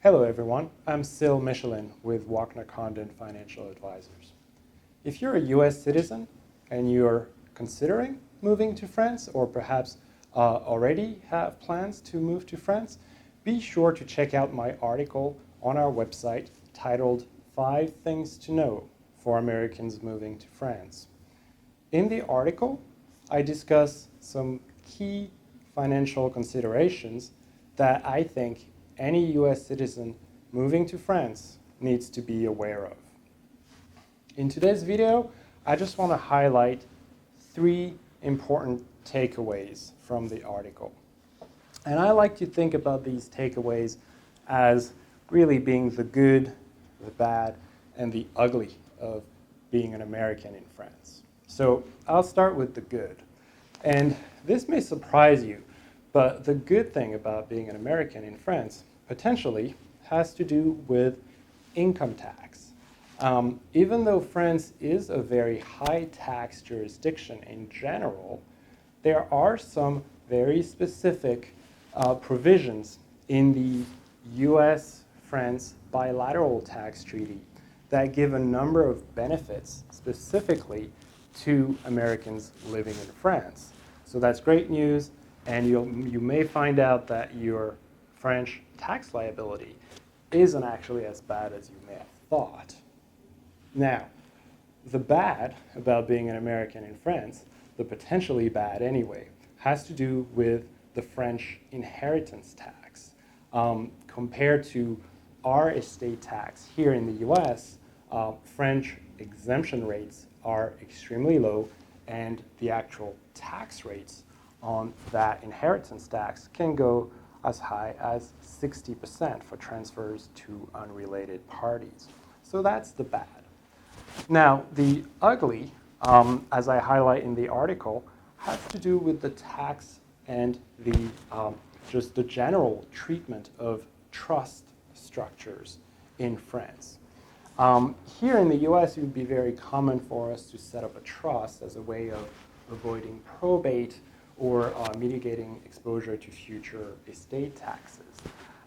Hello everyone, I'm Sil Michelin with Wagner Condon Financial Advisors. If you're a US citizen and you're considering moving to France or perhaps already have plans to move to France, be sure to check out my article on our website titled 5 Things to Know for Americans Moving to France. In the article, I discuss some key financial considerations that I think any US citizen moving to France needs to be aware of. In today's video, I just want to highlight 3 important takeaways from the article. And I like to think about these takeaways as really being the good, the bad, and the ugly of being an American in France. So I'll start with the good. And this may surprise you, but the good thing about being an American in France potentially has to do with income tax. Even though France is a very high tax jurisdiction in general, there are some very specific provisions in the US-France bilateral tax treaty that give a number of benefits specifically to Americans living in France. So that's great news, and you may find out that your French tax liability isn't actually as bad as you may have thought. Now, the bad about being an American in France, the potentially bad anyway, has to do with the French inheritance tax. Compared to our estate tax here in the US, French exemption rates are extremely low, and the actual tax rates on that inheritance tax can go as high as 60% for transfers to unrelated parties. So that's the bad. Now, the ugly, as I highlight in the article, has to do with the tax and the just the general treatment of trust structures in France. Here in the US, it would be very common for us to set up a trust as a way of avoiding probate or mitigating exposure to future estate taxes.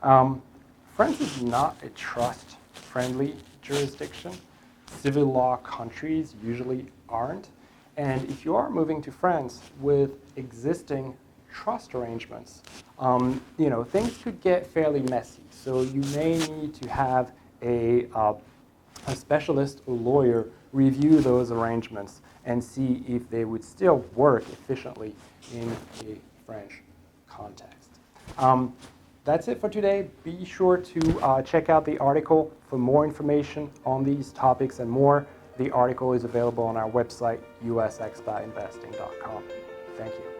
France is not a trust-friendly jurisdiction. Civil law countries usually aren't. And if you are moving to France with existing trust arrangements, things could get fairly messy. So you may need to have a specialist or lawyer review those arrangements and see if they would still work efficiently in a French context. That's it for today. Be sure to check out the article for more information on these topics and more. The article is available on our website, usexpatinvesting.com. Thank you.